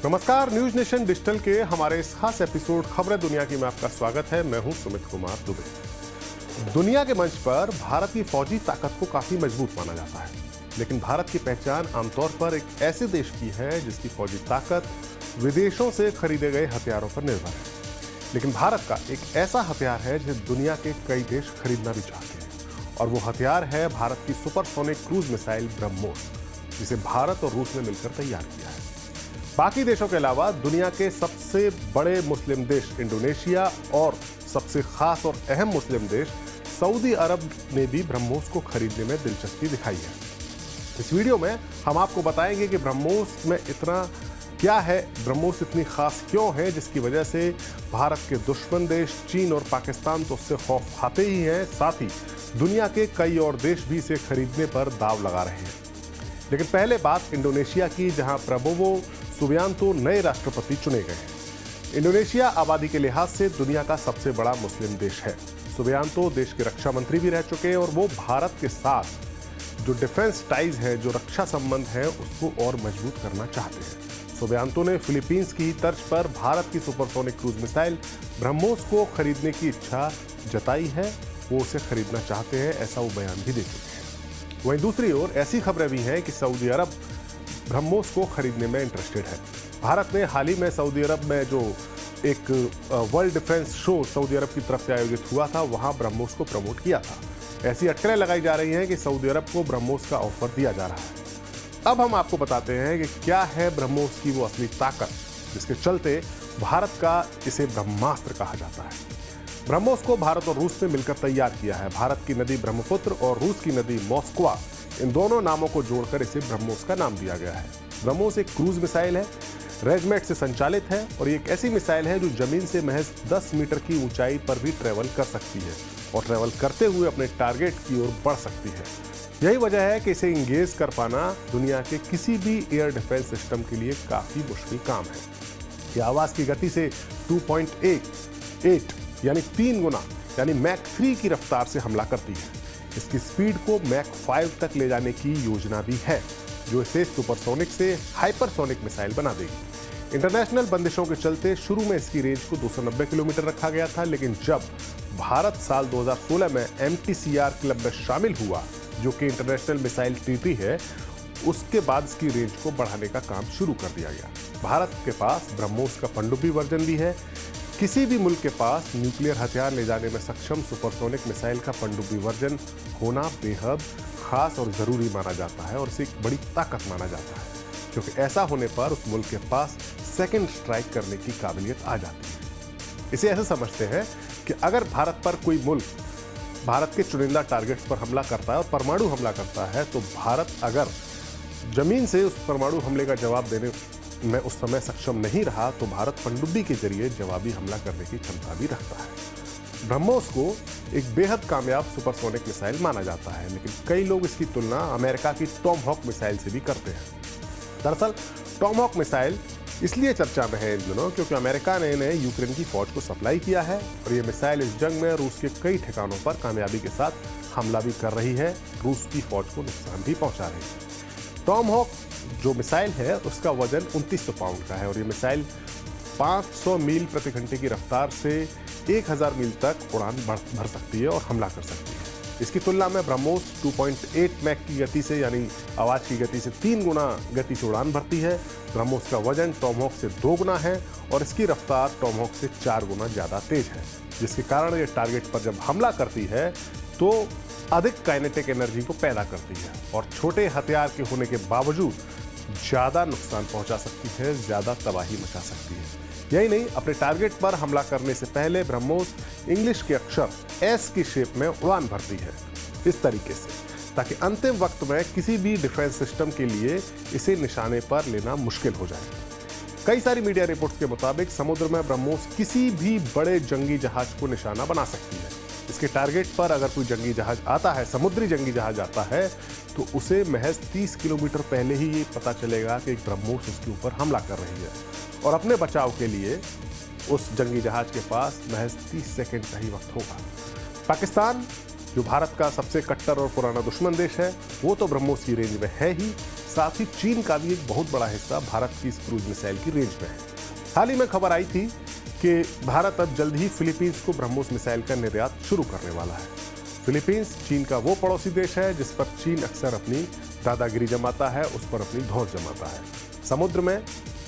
नमस्कार, news nation digital के हमारे इस खास एपिसोड खबरें दुनिया की में आपका स्वागत है। मैं हूं सुमित कुमार दुबे। दुनिया के मंच पर भारत की फौजी ताकत को काफी मजबूत माना जाता है, लेकिन भारत की पहचान आमतौर पर एक ऐसे देश की है जिसकी फौजी ताकत विदेशों से खरीदे गए हथियारों पर निर्भर है। लेकिन भारत का एक ऐसा हथियार है जिसे दुनिया के कई देश खरीदना भी चाहते हैं, और वो हथियार है भारत की सुपरसोनिक क्रूज मिसाइल ब्रह्मोस, जिसे भारत और रूस ने मिलकर तैयार किया है। बाकी देशों के अलावा दुनिया के सबसे बड़े मुस्लिम देश इंडोनेशिया और सबसे खास और अहम मुस्लिम देश सऊदी अरब ने भी ब्रह्मोस को खरीदने में दिलचस्पी दिखाई है। इस वीडियो में हम आपको बताएंगे कि ब्रह्मोस में इतना क्या है, ब्रह्मोस इतनी खास क्यों है, जिसकी वजह से भारत के दुश्मन देश चीन और पाकिस्तान तो उससे खौफ खाते ही हैं, साथ ही दुनिया के कई और देश भी इसे खरीदने पर दाव लगा रहे हैं। लेकिन पहले बात इंडोनेशिया की, जहां प्रबोवो सुबियांतो नए राष्ट्रपति चुने गए हैं। इंडोनेशिया आबादी के लिहाज से दुनिया का सबसे बड़ा मुस्लिम देश है। सुबियांतो देश के रक्षा मंत्री भी रह चुके हैं और वो भारत के साथ जो डिफेंस टाइज है, जो रक्षा संबंध है, उसको और मजबूत करना चाहते हैं। सुबियांतो ने फिलीपींस की तर्ज पर भारत की सुपरसोनिक क्रूज मिसाइल ब्रह्मोस को खरीदने की इच्छा जताई है। वो उसे खरीदना चाहते हैं, ऐसा वो बयान भी दे चुके हैं। वहीं दूसरी ओर ऐसी खबरें भी हैं कि सऊदी अरब ब्रह्मोस को खरीदने में इंटरेस्टेड है। भारत ने हाल ही में सऊदी अरब में जो एक वर्ल्ड डिफेंस शो सऊदी अरब की तरफ से आयोजित हुआ था, वहां ब्रह्मोस को प्रमोट किया था। ऐसी अटकलें लगाई जा रही हैं कि सऊदी अरब को ब्रह्मोस का ऑफर दिया जा रहा है। अब हम आपको बताते हैं कि क्या है ब्रह्मोस की वो असली ताकत, जिसके चलते भारत का इसे ब्रह्मास्त्र कहा जाता है। ब्रह्मोस को भारत और रूस ने मिलकर तैयार किया है। भारत की नदी ब्रह्मपुत्र और रूस की नदी मॉस्कवा, इन दोनों नामों को जोड़कर इसे ब्रह्मोस का नाम दिया गया है। ब्रह्मोस एक क्रूज मिसाइल है, रेजमेट से संचालित है, और ये एक ऐसी मिसाइल है जो जमीन से महज 10 मीटर की ऊंचाई पर भी ट्रेवल कर सकती है और ट्रेवल करते हुए अपने टारगेट की ओर बढ़ सकती है। यही वजह है कि इसे इंगेज कर पाना दुनिया के किसी भी एयर डिफेंस सिस्टम के लिए काफी मुश्किल काम है। ये आवाज की गति से 2.8 यानी 3 गुना यानी मैक 3 की रफ्तार से हमला करती है। इसकी स्पीड को मैक 5 तक ले जाने की योजना भी है, जो इसे सुपरसोनिक से हाइपरसोनिक मिसाइल बना देगी। इंटरनेशनल बंदिशों के चलते शुरू में इसकी रेंज को 290 किलोमीटर रखा गया था, लेकिन जब भारत साल 2016 में MTCR क्लब में शामिल हुआ, जो कि इंटरनेशनल मिसाइल ट्रीटी है, उसके बाद इसकी रेंज को बढ़ाने का काम शुरू कर दिया गया। भारत के पास ब्रह्मोस का पनडुब्बी वर्जन भी है। किसी भी मुल्क के पास न्यूक्लियर हथियार ले जाने में सक्षम सुपरसोनिक मिसाइल का पनडुब्बी वर्जन होना बेहद खास और ज़रूरी माना जाता है, और इसे एक बड़ी ताकत माना जाता है, क्योंकि ऐसा होने पर उस मुल्क के पास सेकंड स्ट्राइक करने की काबिलियत आ जाती है। इसे ऐसे समझते हैं कि अगर भारत पर कोई मुल्क भारत के चुनिंदा टारगेट्स पर हमला करता है और परमाणु हमला करता है, तो भारत अगर जमीन से उस परमाणु हमले का जवाब देने में उस समय सक्षम नहीं रहा, तो भारत पनडुब्बी के जरिए जवाबी हमला करने की क्षमता भी रखता है। ब्रह्मोस को एक बेहद कामयाब सुपरसोनिक मिसाइल माना जाता है, लेकिन कई लोग इसकी तुलना अमेरिका की टॉमहॉक मिसाइल से भी करते हैं। दरअसल टॉमहॉक मिसाइल इसलिए चर्चा में है इन दिनों क्योंकि अमेरिका ने इन्हें यूक्रेन की फौज को सप्लाई किया है, और ये मिसाइल इस जंग में रूस के कई ठिकानों पर कामयाबी के साथ हमला भी कर रही है, रूस की फौज को नुकसान भी पहुंचा रही है। टॉमहॉक जो मिसाइल है उसका वजन 2900 पाउंड का है, और ये मिसाइल 500 मील प्रति घंटे की रफ्तार से 1000 मील तक उड़ान भर सकती है और हमला कर सकती है। इसकी तुलना में ब्रह्मोस 2.8 मैक की गति से, यानी आवाज की गति से 3 गुना गति से उड़ान भरती है। ब्रह्मोस का वजन टॉमहॉक से 2 गुना है, और इसकी रफ्तार टॉमहॉक से 4 गुना ज़्यादा तेज है, जिसके कारण ये टारगेट पर जब हमला करती है तो अधिक काइनेटिक एनर्जी को पैदा करती है, और छोटे हथियार के होने के बावजूद ज़्यादा नुकसान पहुंचा सकती है, ज़्यादा तबाही मचा सकती है। यही नहीं, अपने टारगेट पर हमला करने से पहले ब्रह्मोस इंग्लिश के अक्षर S की शेप में उड़ान भरती है, इस तरीके से, ताकि अंतिम वक्त में किसी भी डिफेंस सिस्टम के लिए इसे निशाने पर लेना मुश्किल हो जाए। कई सारी मीडिया रिपोर्ट्स के मुताबिक समुद्र में ब्रह्मोस किसी भी बड़े जंगी जहाज को निशाना बना सकती है। इसके टारगेट पर अगर कोई जंगी जहाज आता है, समुद्री जंगी जहाज आता है, तो उसे महज 30 किलोमीटर पहले ही ये पता चलेगा कि एक ब्रह्मोस उसके ऊपर हमला कर रही है, और अपने बचाव के लिए उस जंगी जहाज के पास महज 30 सेकंड का ही वक्त होगा। पाकिस्तान जो भारत का सबसे कट्टर और पुराना दुश्मन देश है, वो तो ब्रह्मोस की रेंज में है ही, साथ ही चीन का भी एक बहुत बड़ा हिस्सा भारत की इस क्रूज मिसाइल की रेंज में है। हाल ही में खबर आई थी कि भारत अब जल्द ही फिलीपींस को ब्रह्मोस मिसाइल का निर्यात शुरू करने वाला है। फिलीपींस चीन का वो पड़ोसी देश है जिस पर चीन अक्सर अपनी दादागिरी जमाता है, उस पर अपनी धौंस जमाता है। समुद्र में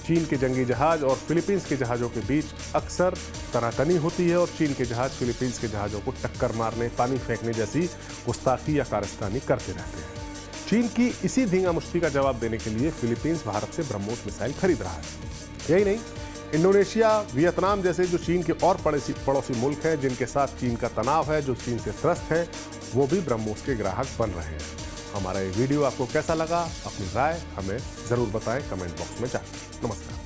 चीन के जंगी जहाज और फिलीपींस के जहाजों के बीच अक्सर तनातनी होती है और चीन के जहाज फिलीपींस के जहाजों को टक्कर मारने, पानी फेंकने जैसी गुस्ताखी या कारस्तानी करते रहते हैं। चीन की इसी धींगा मुश्ती का जवाब देने के लिए फिलीपींस भारत से ब्रह्मोस मिसाइल खरीद रहा है। यही नहीं, इंडोनेशिया, वियतनाम जैसे जो चीन के और पड़ोसी मुल्क हैं जिनके साथ चीन का तनाव है, जो चीन से त्रस्त हैं, वो भी ब्रह्मोस के ग्राहक बन रहे हैं। हमारा ये वीडियो आपको कैसा लगा? अपनी राय हमें जरूर बताएं कमेंट बॉक्स में जाकर। नमस्कार।